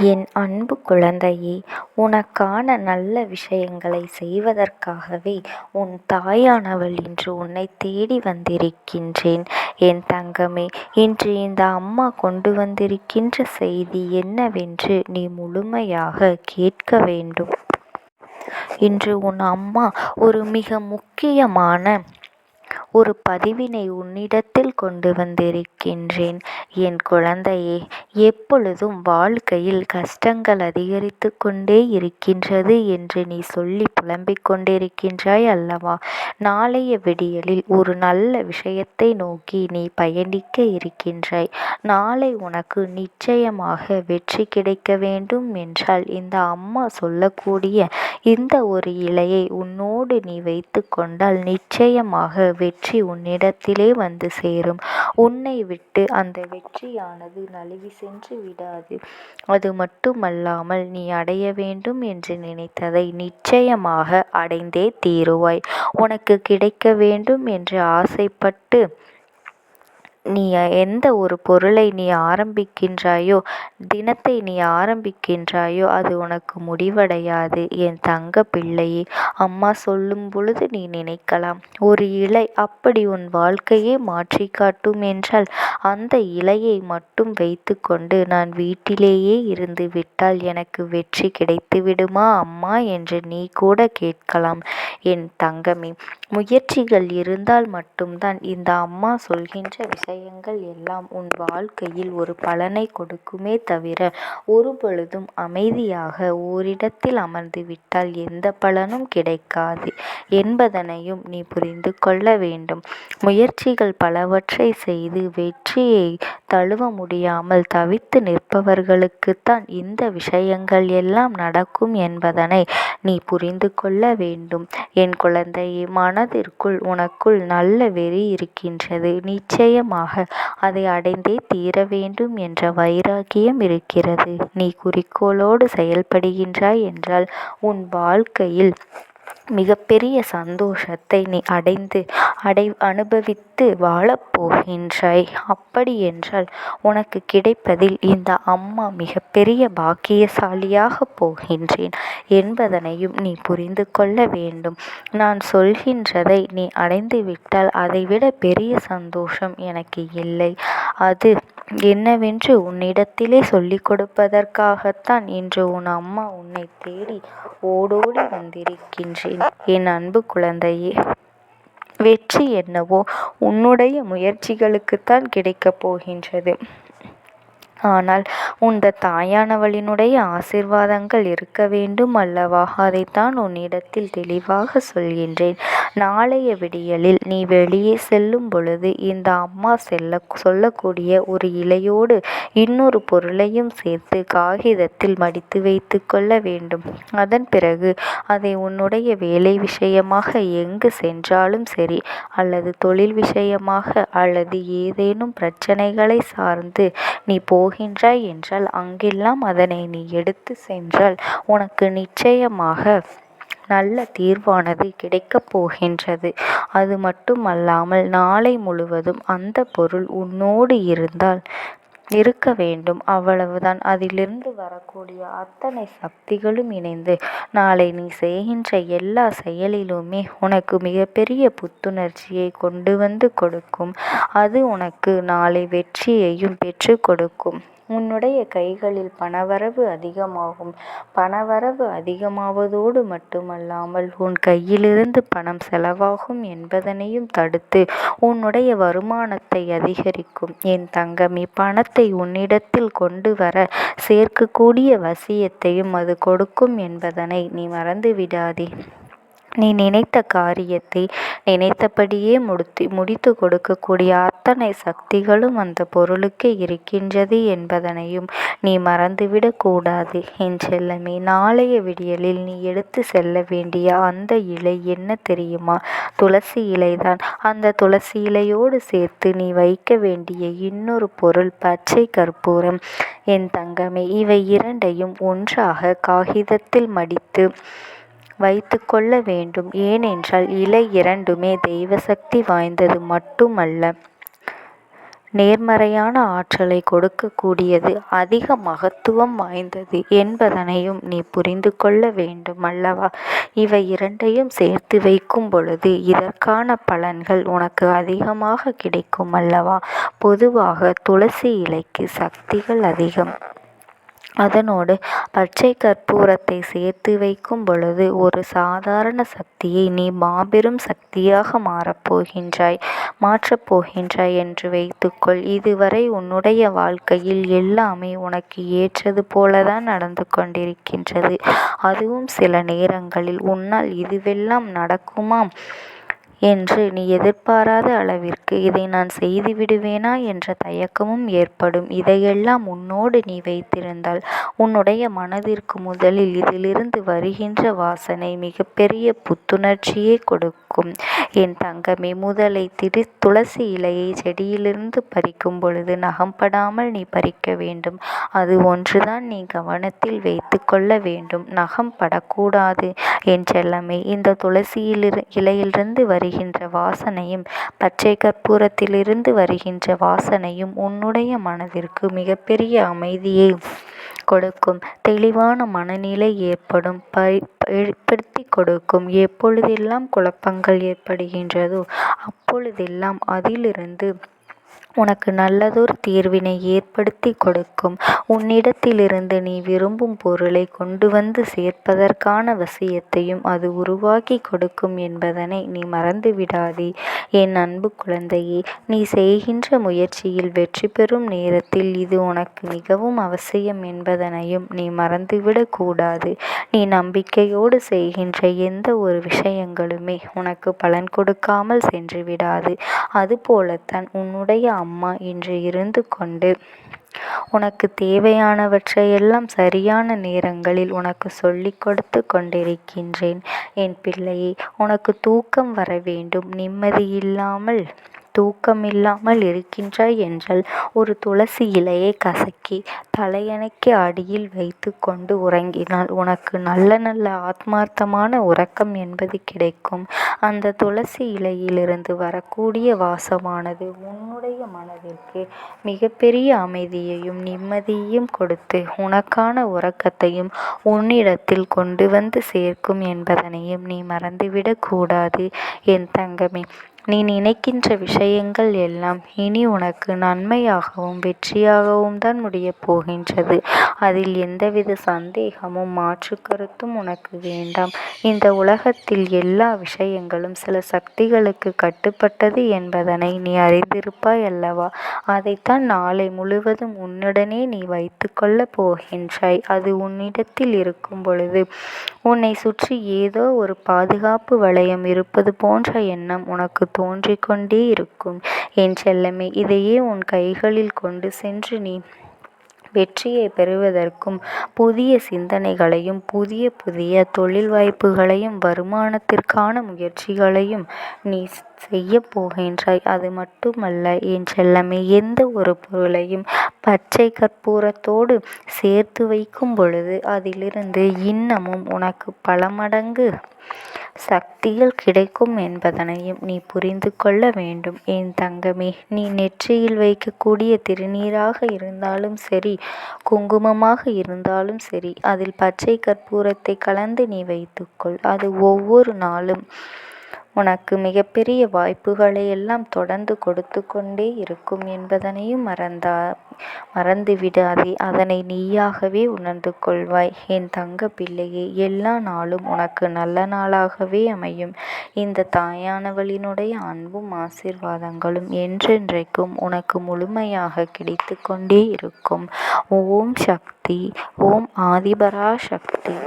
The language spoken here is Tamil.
என் அன்பு குழந்தையே, உனக்கான நல்ல விஷயங்களை செய்வதற்காகவே உன் தாயானவள் இன்று உன்னை தேடி வந்திருக்கின்றேன். என் தங்கமே, இன்று இந்த அம்மா கொண்டு வந்திருக்கின்ற செய்தி என்னவென்று நீ முழுமையாக கேட்க வேண்டும். இன்று உன் அம்மா ஒரு மிக முக்கியமான ஒரு பதிவினை உன்னிடத்தில் கொண்டு வந்திருக்கின்றேன். என் குழந்தையே, எப்பொழுதும் வாழ்க்கையில் கஷ்டங்கள் அதிகரித்து கொண்டே இருக்கின்றது என்று நீ சொல்லி புலம்பிக் கொண்டிருக்கின்றாய் அல்லவா? நாளைய விடியலில் ஒரு நல்ல விஷயத்தை நோக்கி நீ பயணிக்க இருக்கின்றாய். நாளை உனக்கு நிச்சயமாக வெற்றி கிடைக்க வேண்டும் என்றால் இந்த அம்மா சொல்லக்கூடிய இந்த ஒரு இலையை உன்னோடு நீ வைத்து கொண்டால் நிச்சயமாக வெற்றி உன்னிடத்திலே வந்து சேரும். உன்னை விட்டு அந்த வெற்றியானது நழுவி சென்று விடாது. அது மட்டுமல்லாமல் நீ அடைய வேண்டும் என்று நினைத்ததை நிச்சயமாக அடைந்தே தீருவாய். உனக்கு கிடைக்க வேண்டும் என்று ஆசைப்பட்டு நீ எந்த ஒரு பொருளை நீ ஆரம்பிக்கின்றாயோ, தினத்தை நீ ஆரம்பிக்கின்றாயோ, அது உனக்கு முடிவடையாது. என் தங்க பிள்ளையே, அம்மா சொல்லும் பொழுது நீ நினைக்கலாம், ஒரு இலை அப்படி உன் வாழ்க்கையே மாற்றி காட்டும் என்றால் அந்த இலையை மட்டும் வைத்து கொண்டு நான் வீட்டிலேயே இருந்து விட்டால் எனக்கு வெற்றி கிடைத்து விடுமா அம்மா என்று நீ கூட கேட்கலாம். என் தங்கமே, முயற்சிகள் இருந்தால் மட்டும்தான் இந்த அம்மா சொல்கின்ற விஷயங்கள் எல்லாம் உன் வாழ்க்கையில் ஒரு பலனை கொடுக்குமே தவிர ஒரு பொழுதும் அமைதியாக ஓரிடத்தில் அமர்ந்து விட்டால் எந்த பலனும் கிடைக்காது என்பதனையும் நீ புரிந்து கொள்ள வேண்டும். முயற்சிகள் பலவற்றை செய்து வெற்றியை தழுவ முடியாமல் தவித்து நிற்பவர்களுக்குத்தான் இந்த விஷயங்கள் எல்லாம் நடக்கும் என்பதனை நீ புரிந்து கொள்ள வேண்டும். என் குழந்தையே, மனதிற்குள் உனக்குள் நல்ல வெறி இருக்கின்றது. நிச்சயமாக அதை அடைந்தே தீர வேண்டும் என்ற வைராக்கியம் இருக்கிறது. நீ குறிக்கோளோடு செயல்படுகின்றாய் என்றால் உன் வாழ்க்கையில் மிகப்பெரிய சந்தோஷத்தை நீ அனுபவித்து வாழப்போகின்றாய். அப்படி என்றால் உனக்கு கிடைப்பதில் இந்த அம்மா மிகப்பெரிய பாக்கியசாலியாக போகின்றேன் என்பதனையும் நீ புரிந்து கொள்ள வேண்டும். நான் சொல்கின்றதை நீ அடைந்து விட்டால் அதைவிட பெரிய சந்தோஷம் எனக்கு இல்லை. அது என்னவென்று உன்னிடத்திலே சொல்லிக் கொடுப்பதற்காகத்தான் இன்று உன் அம்மா உன்னை தேடி ஓடோடி வந்திருக்கின்றேன். என் அன்பு குழந்தையே, வெற்றி என்னவோ உன்னுடைய முயற்சிகளுக்குத்தான் கிடைக்கப் போகின்றது. ஆனால் உந்த தாயானவளினுடைய ஆசீர்வாதங்கள் இருக்க வேண்டும் அல்லவா? அதைத்தான் உன்னிடத்தில் தெளிவாக சொல்கின்றேன். நாளைய விடியலில் நீ வெளியே செல்லும் பொழுது இந்த அம்மா சொல்லக்கூடிய ஒரு இலையோடு இன்னொரு பொருளையும் சேர்த்து காகிதத்தில் மடித்து வைத்து கொள்ள வேண்டும். அதன் பிறகு அதை உன்னுடைய வேலை விஷயமாக எங்கு சென்றாலும் சரி, அல்லது தொழில் விஷயமாக அல்லது ஏதேனும் பிரச்சனைகளை சார்ந்து நீ போகின்றாய் என்றால் அங்கெல்லாம் அதனை நீ எடுத்து சென்றால் உனக்கு நிச்சயமாக நல்ல தீர்வானது கிடைக்கப் போகின்றது. அது மட்டுமல்லாமல் நாளை முழுவதும் அந்த பொருள் உன்னோடு இருக்க வேண்டும், அவ்வளவுதான். அதிலிருந்து வரக்கூடிய அத்தனை சக்திகளும் இணைந்து நாளை நீ செய்கின்ற எல்லா செயலிலுமே உனக்கு மிகப்பெரிய புத்துணர்ச்சியை கொண்டு வந்து கொடுக்கும். அது உனக்கு நாளை வெற்றியையும் பெற்று கொடுக்கும். உன்னுடைய கைகளில் பணவரவு அதிகமாகும். பணவரவு அதிகமாவதோடு மட்டுமல்லாமல் உன் கையிலிருந்து பணம் செலவாகும் என்பதனையும் தடுத்து உன்னுடைய வருமானத்தை அதிகரிக்கும். என் தங்கமே, பணத்தை உன்னிடத்தில் கொண்டு வர சேர்க்கக்கூடிய வசியத்தையும் அது கொடுக்கும் என்பதனை நீ மறந்து விடாதே. நீ நினைத்த காரியத்தை நினைத்தபடியே முடித்து கொடுக்கக்கூடிய அத்தனை சக்திகளும் அந்த பொருளுக்கு இருக்கின்றது என்பதனையும் நீ மறந்துவிடக் கூடாது. என் செல்லமே, நாளைய விடியலில் நீ எடுத்து செல்ல வேண்டிய அந்த இலை என்ன தெரியுமா? துளசி இலைதான். அந்த துளசி இலையோடு சேர்த்து நீ வைக்க வேண்டிய இன்னொரு பொருள் பச்சை கற்பூரம். என் தங்கமே, இவை இரண்டையும் ஒன்றாக காகிதத்தில் மடித்து வைத்து கொள்ள வேண்டும். ஏனென்றால் இலை இரண்டுமே தெய்வ சக்தி வாய்ந்தது மட்டுமல்ல, நேர்மறையான ஆற்றலை கொடுக்கக்கூடியது, அதிக மகத்துவம் வாய்ந்தது என்பதனையும் நீ புரிந்து கொள்ள வேண்டும் அல்லவா? இவை இரண்டையும் சேர்த்து வைக்கும் பொழுது இதற்கான பலன்கள் உனக்கு அதிகமாக கிடைக்கும் அல்லவா? பொதுவாக துளசி இலைக்கு சக்திகள் அதிகம். அதனோடு பச்சை கற்பூரத்தை சேர்த்து வைக்கும் பொழுது ஒரு சாதாரண சக்தியை நீ மாபெரும் சக்தியாக மாற்றப் போகின்றாய் என்று வைத்துக்கொள். இதுவரை உன்னுடைய வாழ்க்கையில் எல்லாமே உனக்கு ஏற்றது போலதான் நடந்து கொண்டிருக்கின்றது. அதுவும் சில நேரங்களில் உன்னால் இதுவெல்லாம் நடக்குமாம் என்று நீ எதிர்பாராத அளவிற்கு இதை நான் செய்து விடுவேனா என்ற தயக்கமும் ஏற்படும். இதையெல்லாம் உன்னோடு நீ வைத்திருந்தால் உன்னுடைய மனதிற்கு முதலில் இதிலிருந்து வருகின்ற வாசனை மிகப்பெரிய புத்துணர்ச்சியை கொடுக்கும். என் தங்கமே, முதலை துளசி இலையை செடியிலிருந்து பறிக்கும் பொழுது நகம்படாமல் நீ பறிக்க வேண்டும். அது ஒன்றுதான் நீ கவனத்தில் வைத்து கொள்ள வேண்டும். நகம் படக்கூடாது என் செல்லமே. இந்த துளசி இலையிலிருந்து வருகின்ற வாசனையும் பச்சை கற்பூரத்திலிருந்து வருகின்ற வாசனையும் உன்னுடைய மனதிற்கு மிகப்பெரிய அமைதியை கொடுக்கும். தெளிவான மனநிலை ஏற்படுத்தி கொடுக்கும். எப்பொழுதெல்லாம் குழப்பங்கள் ஏற்படுகின்றதோ அப்பொழுதெல்லாம் அதிலிருந்து உனக்கு நல்லதொரு தீர்வினை ஏற்படுத்தி கொடுக்கும். உன்னிடத்திலிருந்து நீ விரும்பும் பொருளை கொண்டு வந்து சேர்ப்பதற்கான வசியத்தையும் அது உருவாக்கி கொடுக்கும் என்பதனை நீ மறந்து விடாதே. என் அன்பு குழந்தையே, நீ செய்கின்ற முயற்சியில் வெற்றி பெறும் நேரத்தில் இது உனக்கு மிகவும் அவசியம் என்பதனையும் நீ மறந்துவிடக் கூடாது. நீ நம்பிக்கையோடு செய்கின்ற எந்த ஒரு விஷயங்களுமே உனக்கு பலன் கொடுக்காமல் சென்று விடாது. அதுபோலத்தான் உன்னுடைய அம்மா இன்று இருந்து கொண்டு உனக்கு தேவையானவற்றையெல்லாம் சரியான நேரங்களில் உனக்கு சொல்லிக் கொடுத்து கொண்டிருக்கின்றேன். என் பிள்ளையே, உனக்கு தூக்கம் வர வேண்டும். தூக்கமில்லாமல் இருக்கின்றாய் என்றால் ஒரு துளசி இலையை கசக்கி தலையணைக்கு அடியில் வைத்து கொண்டு உறங்கினால் உனக்கு நல்ல நல்ல ஆத்மார்த்தமான உறக்கம் என்பது கிடைக்கும். அந்த துளசி இலையிலிருந்து வரக்கூடிய வாசமானது உன்னுடைய மனதிற்கு மிகப்பெரிய அமைதியையும் நிம்மதியையும் கொடுத்து உனக்கான உறக்கத்தையும் உன்னிடத்தில் கொண்டு வந்து சேர்க்கும் என்பதனையும் நீ மறந்துவிடக் கூடாது. என் தங்கமே, நீ நினைக்கின்ற விஷயங்கள் எல்லாம் இனி உனக்கு நன்மையாகவும் வெற்றியாகவும் தான் முடியப் போகின்றது. அதில் எந்தவித சந்தேகமும் மாற்று கருத்தும் உனக்கு வேண்டாம். இந்த உலகத்தில் எல்லா விஷயங்களும் சில சக்திகளுக்கு கட்டுப்பட்டது என்பதனை நீ அறிந்திருப்பாய் அல்லவா? அதைத்தான் நாளை முழுவதும் உன்னுடனே நீ வைத்து கொள்ளப் போகின்றாய். அது உன்னிடத்தில் இருக்கும் பொழுது உன்னை சுற்றி ஏதோ ஒரு பாதுகாப்பு வளையம் இருப்பது போன்ற எண்ணம் உனக்கு தோன்றிக் கொண்டே இருக்கும். என் செல்லமே, இதையே உன் கைகளில் கொண்டு சென்று நீ வெற்றியை பெறுவதற்கும் புதிய சிந்தனைகளையும் புதிய புதிய தொழில் வாய்ப்புகளையும் வருமானத்திற்கான முயற்சிகளையும் நீ செய்ய போகின்றாய். அது மட்டுமல்ல என் செல்லமே, எந்த ஒரு பொருளையும் பச்சை கற்பூரத்தோடு சேர்த்து வைக்கும் பொழுது அதிலிருந்து இன்னமும் உனக்கு பல மடங்கு சக்திகள் கிடைக்கும் என்பதனையும் நீ புரிந்து கொள்ள வேண்டும். என் தங்கமே, நீ நெற்றியில் வைக்கக்கூடிய திருநீராக இருந்தாலும் சரி, குங்குமமாக இருந்தாலும் சரி, அதில் பச்சை கற்பூரத்தை கலந்து நீ வைத்துக்கொள். அது ஒவ்வொரு நாளும் உனக்கு மிகப்பெரிய வாய்ப்புகளை எல்லாம் தொடர்ந்து கொடுத்து கொண்டே இருக்கும் என்பதனையும் மறந்து விடாதே. அதனை நீயாகவே உணர்ந்து கொள்வாய். என் தங்க பிள்ளையே, எல்லா நாளும் உனக்கு நல்ல நாளாகவே அமையும். இந்த தாயானவளினுடைய அன்பும் ஆசீர்வாதங்களும் என்றென்றைக்கும் உனக்கு முழுமையாக கிடைத்து கொண்டே இருக்கும். ஓம் சக்தி. ஓம் ஆதிபரா சக்தி.